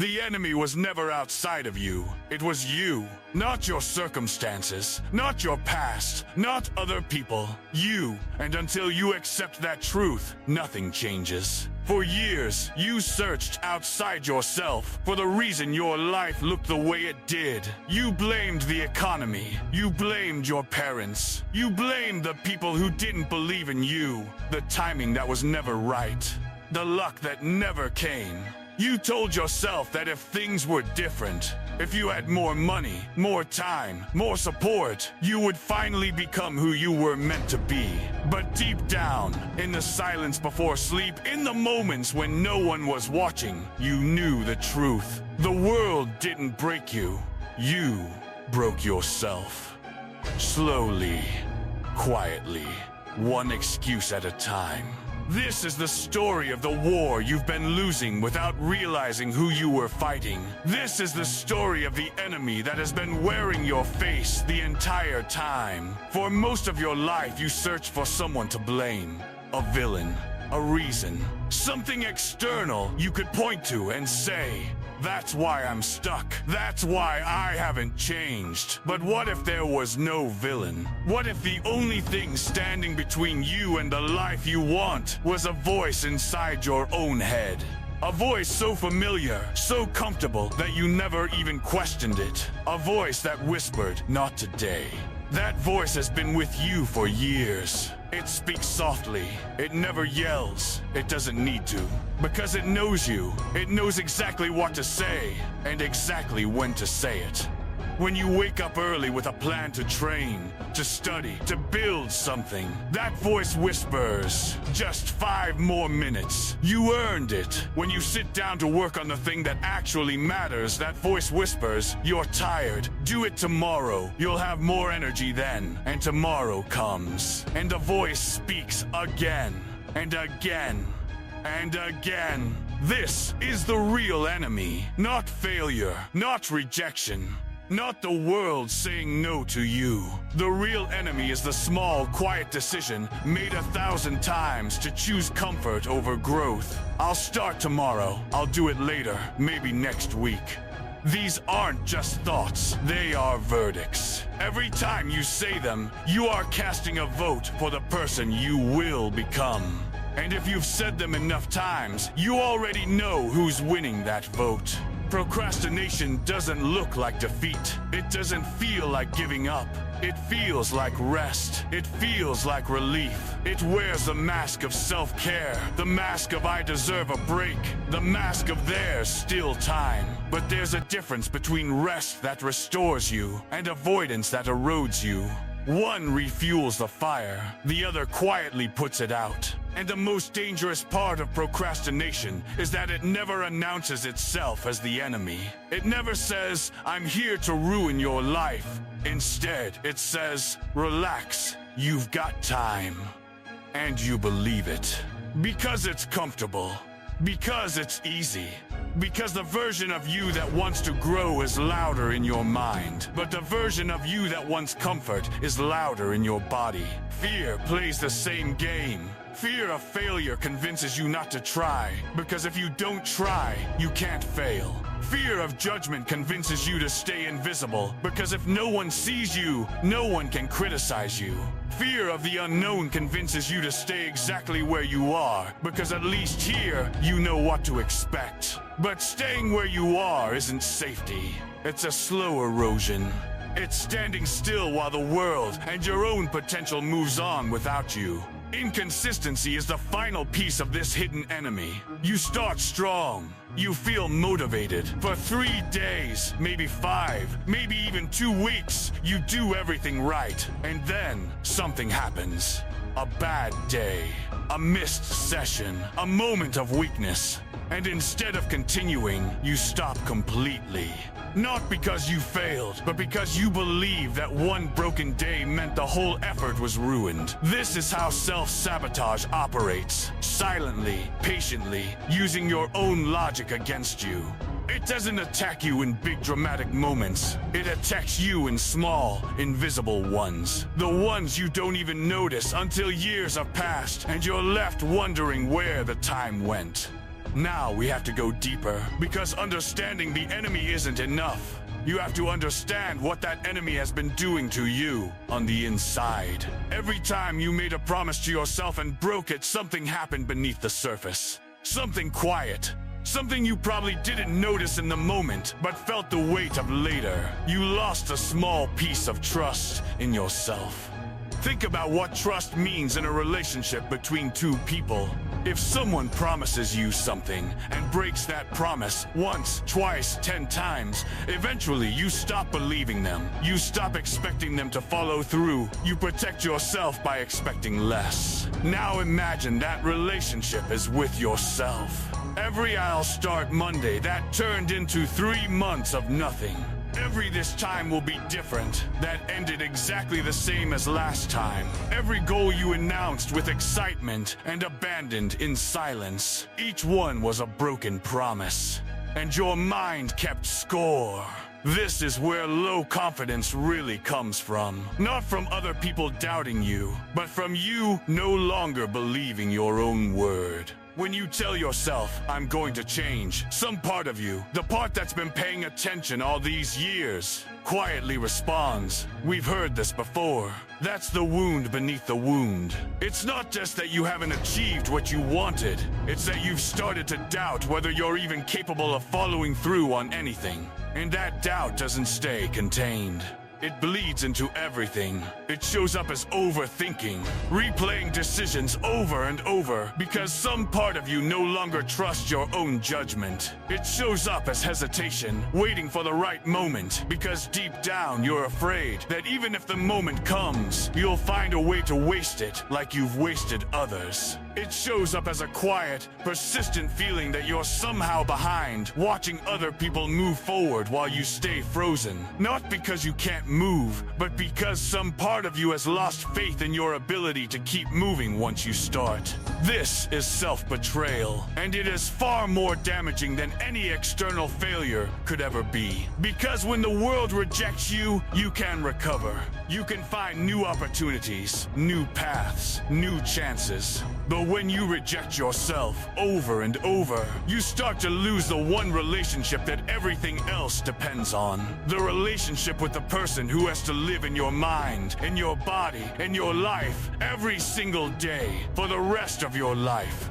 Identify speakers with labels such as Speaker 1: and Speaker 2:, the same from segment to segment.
Speaker 1: The enemy was never outside of you. It was you, not your circumstances, not your past, not other people. You. And until you accept that truth, nothing changes. For years, you searched outside yourself for the reason your life looked the way it did. You blamed the economy. You blamed your parents. You blamed the people who didn't believe in you. The timing that was never right. The luck that never came. You told yourself that if things were different, if you had more money, more time, more support, you would finally become who you were meant to be. But deep down, in the silence before sleep, in the moments when no one was watching, you knew the truth. The world didn't break you. You broke yourself. Slowly, quietly, one excuse at a time. This is the story of the war you've been losing without realizing who you were fighting. This is the story of the enemy that has been wearing your face the entire time. For most of your life, you searched for someone to blame. A villain, a reason, something external you could point to and say, "That's why I'm stuck. That's why I haven't changed." But what if there was no villain? What if the only thing standing between you and the life you want was a voice inside your own head? A voice so familiar, so comfortable that you never even questioned it. A voice that whispered, "Not today." That voice has been with you for years. It speaks softly. It never yells. It doesn't need to. Because it knows you. It knows exactly what to say and exactly when to say it. When you wake up early with a plan to train, to study, to build something, that voice whispers, "Just 5 more minutes." You earned it. When you sit down to work on the thing that actually matters, that voice whispers, "You're tired. Do it tomorrow. You'll have more energy then." And tomorrow comes. And the voice speaks again and again and again. This is the real enemy. Not failure, not rejection. Not the world saying no to you. The real enemy is the small, quiet decision made 1,000 times to choose comfort over growth. I'll start tomorrow. I'll do it later, maybe next week. These aren't just thoughts, they are verdicts. Every time you say them, you are casting a vote for the person you will become. And if you've said them enough times, you already know who's winning that vote. Procrastination doesn't look like defeat. It doesn't feel like giving up. It feels like rest. It feels like relief. It wears the mask of self-care, the mask of "I deserve a break," the mask of "there's still time." But there's a difference between rest that restores you and avoidance that erodes you. One refuels the fire, the other quietly puts it out. And the most dangerous part of procrastination is that it never announces itself as the enemy. It never says, "I'm here to ruin your life." Instead, it says, "Relax, you've got time." And you believe it. Because it's comfortable. Because it's easy. Because the version of you that wants to grow is louder in your mind. But the version of you that wants comfort is louder in your body. Fear plays the same game. Fear of failure convinces you not to try, because if you don't try, you can't fail. Fear of judgment convinces you to stay invisible, because if no one sees you, no one can criticize you. Fear of the unknown convinces you to stay exactly where you are, because at least here, you know what to expect. But staying where you are isn't safety. It's a slow erosion. It's standing still while the world and your own potential moves on without you. Inconsistency is the final piece of this hidden enemy. You start strong. You feel motivated. For 3 days, maybe 5, maybe even 2 weeks, you do everything right. And then something happens. A bad day. A missed session. A moment of weakness. And instead of continuing, you stop completely. Not because you failed, but because you believe that one broken day meant the whole effort was ruined. This is how self-sabotage operates. Silently, patiently, using your own logic against you. It doesn't attack you in big dramatic moments. It attacks you in small, invisible ones. The ones you don't even notice until years have passed and you're left wondering where the time went. Now we have to go deeper, because understanding the enemy isn't enough. You have to understand what that enemy has been doing to you on the inside. Every time you made a promise to yourself and broke it, something happened beneath the surface. Something quiet. Something you probably didn't notice in the moment, but felt the weight of later. You lost a small piece of trust in yourself. Think about what trust means in a relationship between two people. If someone promises you something and breaks that promise once, twice, 10 times, eventually you stop believing them. You stop expecting them to follow through. You protect yourself by expecting less. Now imagine that relationship is with yourself. Every "I'll start Monday" that turned into 3 months of nothing. Every "this time will be different" that ended exactly the same as last time. Every goal you announced with excitement and abandoned in silence. Each one was a broken promise. And your mind kept score. This is where low confidence really comes from. Not from other people doubting you, but from you no longer believing your own word. When you tell yourself, "I'm going to change," some part of you, the part that's been paying attention all these years, quietly responds, "We've heard this before." That's the wound beneath the wound. It's not just that you haven't achieved what you wanted. It's that you've started to doubt whether you're even capable of following through on anything. And that doubt doesn't stay contained. It bleeds into everything. It shows up as overthinking, replaying decisions over and over because some part of you no longer trusts your own judgment. It shows up as hesitation, waiting for the right moment because deep down you're afraid that even if the moment comes, you'll find a way to waste it like you've wasted others. It shows up as a quiet, persistent feeling that you're somehow behind, watching other people move forward while you stay frozen. Not because you can't move, but because some part of you has lost faith in your ability to keep moving once you start. This is self-betrayal, and it is far more damaging than any external failure could ever be. Because when the world rejects you, you can recover. You can find new opportunities, new paths, new chances. But when you reject yourself over and over, you start to lose the one relationship that everything else depends on. The relationship with the person who has to live in your mind, in your body, in your life, every single day, for the rest of your life.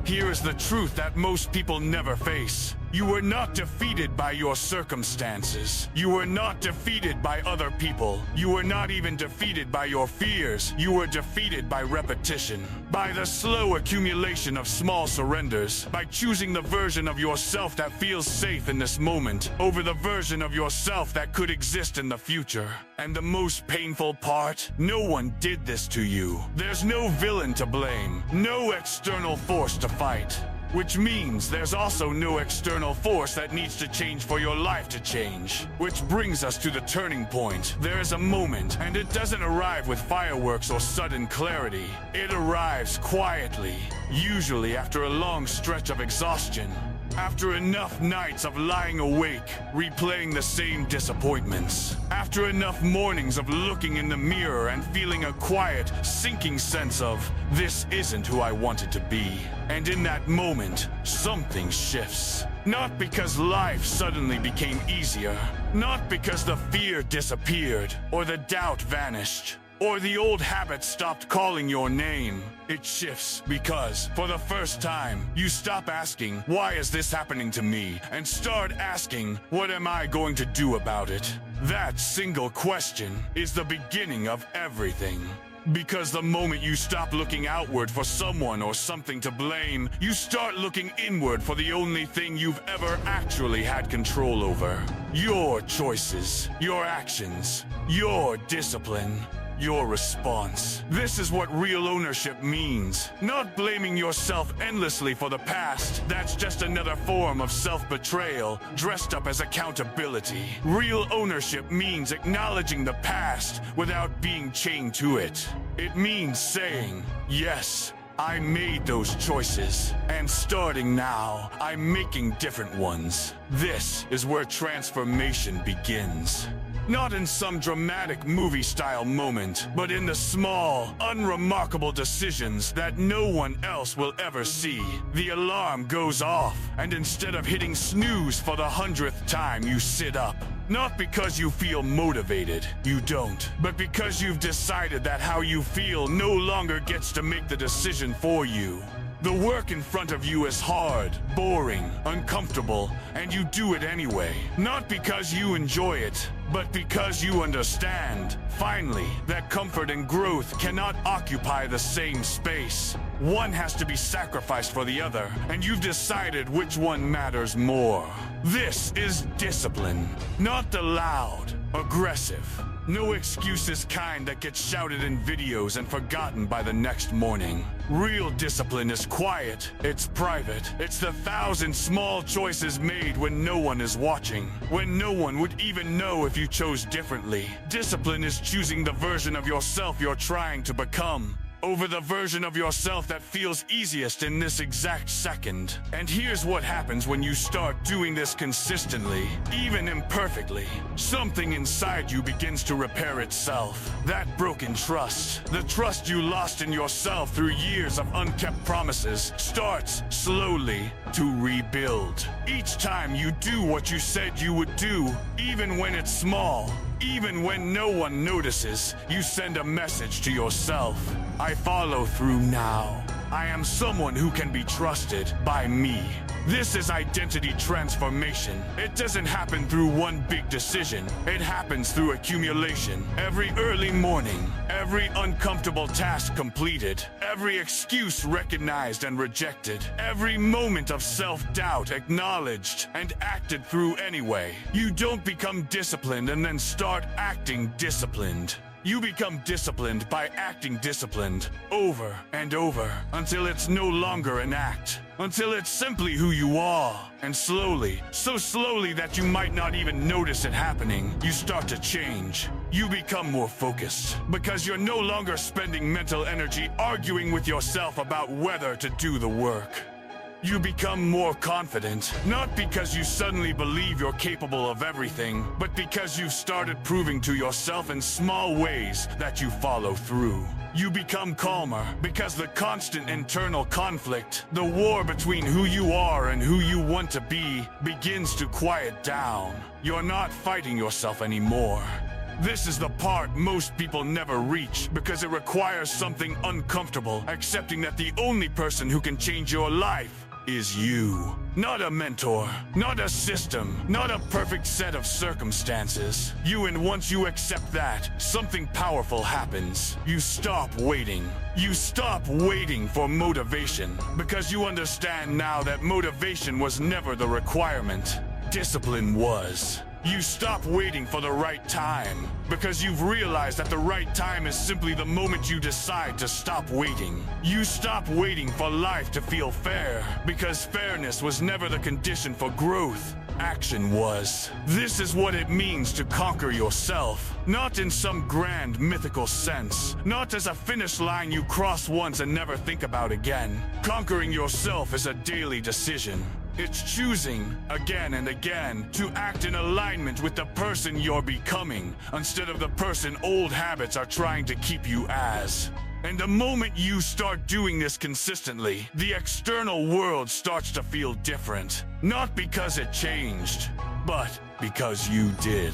Speaker 1: Here is the truth that most people never face. You were not defeated by your circumstances. You were not defeated by other people. You were not even defeated by your fears. You were defeated by repetition, by the slow accumulation of small surrenders, by choosing the version of yourself that feels safe in this moment over the version of yourself that could exist in the future. And the most painful part, no one did this to you. There's no villain to blame, no external force to fight. Which means there's also no external force that needs to change for your life to change. Which brings us to the turning point. There is a moment, and it doesn't arrive with fireworks or sudden clarity. It arrives quietly, usually after a long stretch of exhaustion. After enough nights of lying awake, replaying the same disappointments. After enough mornings of looking in the mirror and feeling a quiet, sinking sense of, "This isn't who I wanted to be." And in that moment, something shifts. Not because life suddenly became easier. Not because the fear disappeared, or the doubt vanished, or the old habit stopped calling your name. It shifts because, for the first time, you stop asking, "Why is this happening to me?" and start asking, "What am I going to do about it?" That single question is the beginning of everything. Because the moment you stop looking outward for someone or something to blame, you start looking inward for the only thing you've ever actually had control over. Your choices, your actions, your discipline. Your response. This is what real ownership means. Not blaming yourself endlessly for the past. That's just another form of self-betrayal dressed up as accountability. Real ownership means acknowledging the past without being chained to it. It means saying, "Yes, I made those choices, and starting now, I'm making different ones. This is where transformation begins. Not in some dramatic movie-style moment, but in the small, unremarkable decisions that no one else will ever see. The alarm goes off, and instead of hitting snooze for the 100th time, you sit up. Not because you feel motivated, you don't, but because you've decided that how you feel no longer gets to make the decision for you. The work in front of you is hard, boring, uncomfortable, and you do it anyway. Not because you enjoy it, but because you understand, finally, that comfort and growth cannot occupy the same space. One has to be sacrificed for the other, and you've decided which one matters more. This is discipline, not the loud, aggressive, no excuses kind that gets shouted in videos and forgotten by the next morning. Real discipline is quiet, it's private, it's the 1,000 small choices made when no one is watching, when no one would even know if you chose differently. Discipline is choosing the version of yourself you're trying to become over the version of yourself that feels easiest in this exact second. And here's what happens when you start doing this consistently, even imperfectly. Something inside you begins to repair itself. That broken trust, the trust you lost in yourself through years of unkept promises, starts slowly to rebuild. Each time you do what you said you would do, even when it's small, even when no one notices, you send a message to yourself. I follow through now. I am someone who can be trusted by me. This is identity transformation. It doesn't happen through one big decision. It happens through accumulation. Every early morning, every uncomfortable task completed, every excuse recognized and rejected, every moment of self-doubt acknowledged and acted through anyway. You don't become disciplined and then start acting disciplined. You become disciplined by acting disciplined over and over until it's no longer an act, until it's simply who you are. And slowly, so slowly that you might not even notice it happening, you start to change. You become more focused because you're no longer spending mental energy arguing with yourself about whether to do the work. You become more confident, not because you suddenly believe you're capable of everything, but because you've started proving to yourself in small ways that you follow through. You become calmer because the constant internal conflict, the war between who you are and who you want to be, begins to quiet down. You're not fighting yourself anymore. This is the part most people never reach because it requires something uncomfortable, accepting that the only person who can change your life is you. Not a mentor, not a system, not a perfect set of circumstances. And once you accept that, something powerful happens. You stop waiting. You stop waiting for motivation because you understand now that motivation was never the requirement. Discipline was. You stop waiting for the right time because you've realized that the right time is simply the moment you decide to stop waiting. You stop waiting for life to feel fair because fairness was never the condition for growth. Action was. This is what it means to conquer yourself. Not in some grand mythical sense. Not as a finish line you cross once and never think about again. Conquering yourself is a daily decision. It's choosing, again and again, to act in alignment with the person you're becoming, instead of the person old habits are trying to keep you as. And the moment you start doing this consistently, the external world starts to feel different. Not because it changed, but because you did.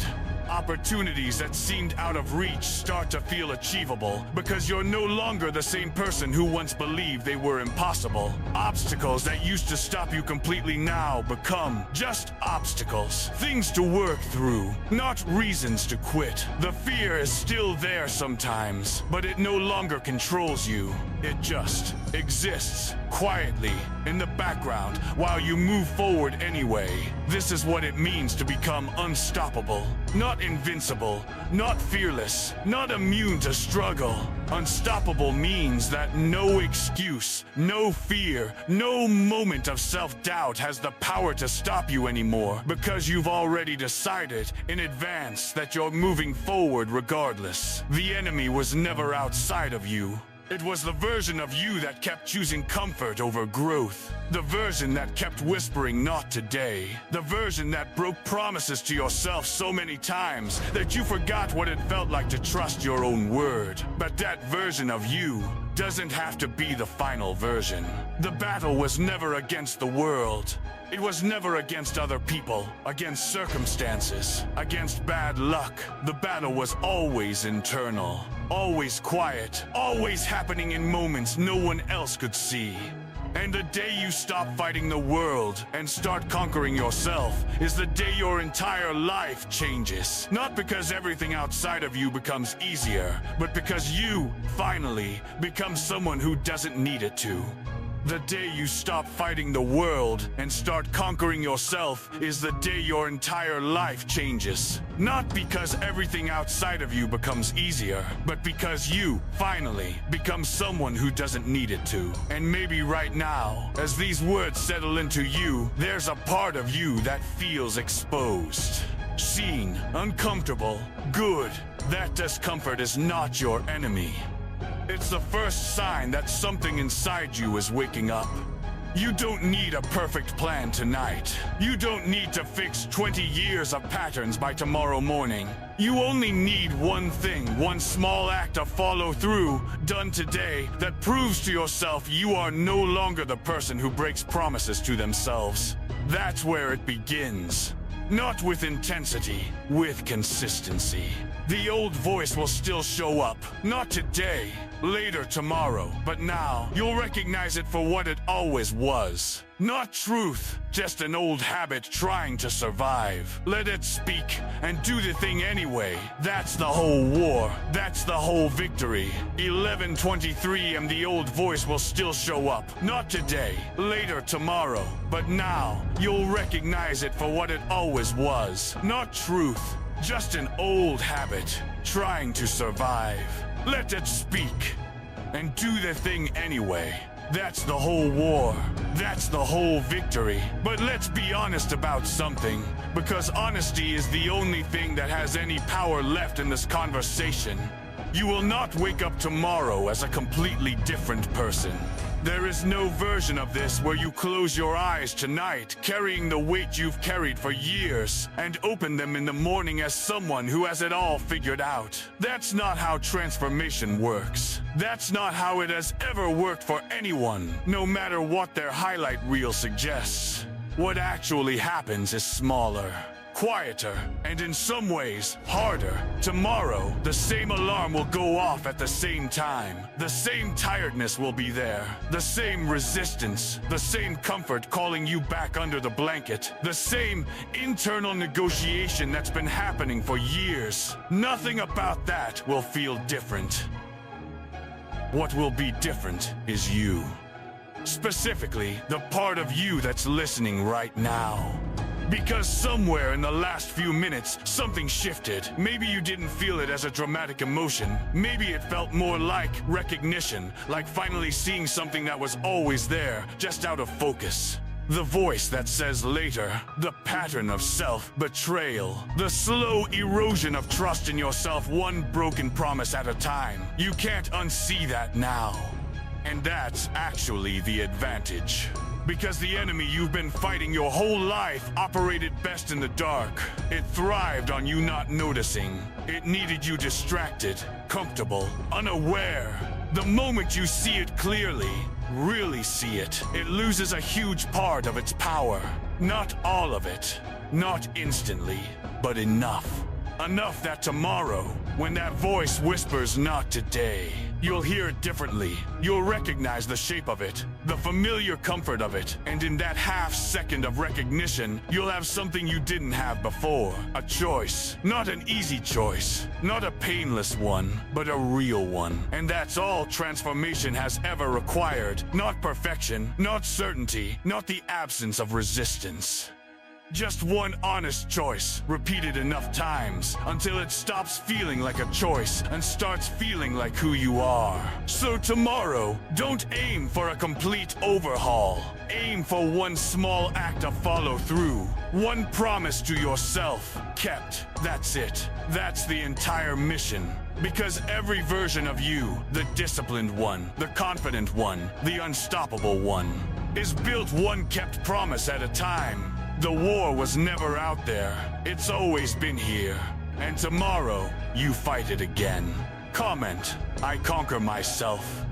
Speaker 1: Opportunities that seemed out of reach start to feel achievable because you're no longer the same person who once believed they were impossible. Obstacles that used to stop you completely now become just obstacles. Things to work through, not reasons to quit. The fear is still there sometimes, but it no longer controls you. It just exists quietly in the background while you move forward anyway. This is what it means to become unstoppable. Not invincible, not fearless, not immune to struggle. Unstoppable means that no excuse, no fear, no moment of self-doubt has the power to stop you anymore because you've already decided in advance that you're moving forward regardless. The enemy was never outside of you. It was the version of you that kept choosing comfort over growth. The version that kept whispering not today. The version that broke promises to yourself so many times that you forgot what it felt like to trust your own word. But that version of you doesn't have to be the final version. The battle was never against the world. It was never against other people, against circumstances, against bad luck. The battle was always internal, always quiet, always happening in moments no one else could see. And the day you stop fighting the world and start conquering yourself is the day your entire life changes. Not because everything outside of you becomes easier, but because you, finally, become someone who doesn't need it to. The day you stop fighting the world and start conquering yourself is the day your entire life changes. Not because everything outside of you becomes easier, but because you, finally, become someone who doesn't need it to. And maybe right now, as these words settle into you, there's a part of you that feels exposed. Seen, uncomfortable, good. That discomfort is not your enemy. It's the first sign that something inside you is waking up. You don't need a perfect plan tonight. You don't need to fix 20 years of patterns by tomorrow morning. You only need one thing, one small act of follow through, done today, that proves to yourself you are no longer the person who breaks promises to themselves. That's where it begins. Not with intensity, with consistency. The old voice will still show up. Not today, later tomorrow, but now you'll recognize it for what it always was. Not truth, just an old habit trying to survive. Let it speak and do the thing anyway. That's the whole war. That's the whole victory. 11:23 and the old voice will still show up. Not today, later tomorrow, but now you'll recognize it for what it always was. Not truth. Just an old habit, trying to survive. Let it speak, and do the thing anyway. That's the whole war. That's the whole victory. But let's be honest about something, because honesty is the only thing that has any power left in this conversation. You will not wake up tomorrow as a completely different person. There is no version of this where you close your eyes tonight, carrying the weight you've carried for years, and open them in the morning as someone who has it all figured out. That's not how transformation works. That's not how it has ever worked for anyone, no matter what their highlight reel suggests. What actually happens is smaller, quieter, and in some ways, harder. Tomorrow, the same alarm will go off at the same time. The same tiredness will be there. The same resistance. The same comfort calling you back under the blanket. The same internal negotiation that's been happening for years. Nothing about that will feel different. What will be different is you. Specifically, the part of you that's listening right now. Because somewhere in the last few minutes, something shifted. Maybe you didn't feel it as a dramatic emotion. Maybe it felt more like recognition, like finally seeing something that was always there, just out of focus. The voice that says later, the pattern of self-betrayal, the slow erosion of trust in yourself, one broken promise at a time. You can't unsee that now. And that's actually the advantage. Because the enemy you've been fighting your whole life operated best in the dark. It thrived on you not noticing. It needed you distracted, comfortable, unaware. The moment you see it clearly, really see it, it loses a huge part of its power. Not all of it, not instantly, but enough. Enough that tomorrow, when that voice whispers not today, you'll hear it differently. You'll recognize the shape of it, the familiar comfort of it, and in that half second of recognition, you'll have something you didn't have before. A choice. Not an easy choice. Not a painless one, but a real one. And that's all transformation has ever required. Not perfection, not certainty, not the absence of resistance. Just one honest choice, repeated enough times until it stops feeling like a choice and starts feeling like who you are. So tomorrow, don't aim for a complete overhaul. Aim for one small act of follow through. One promise to yourself kept. That's it. That's the entire mission. Because every version of you, the disciplined one, the confident one, the unstoppable one, is built one kept promise at a time. The war was never out there. It's always been here. And tomorrow, you fight it again. Comment, I conquer myself.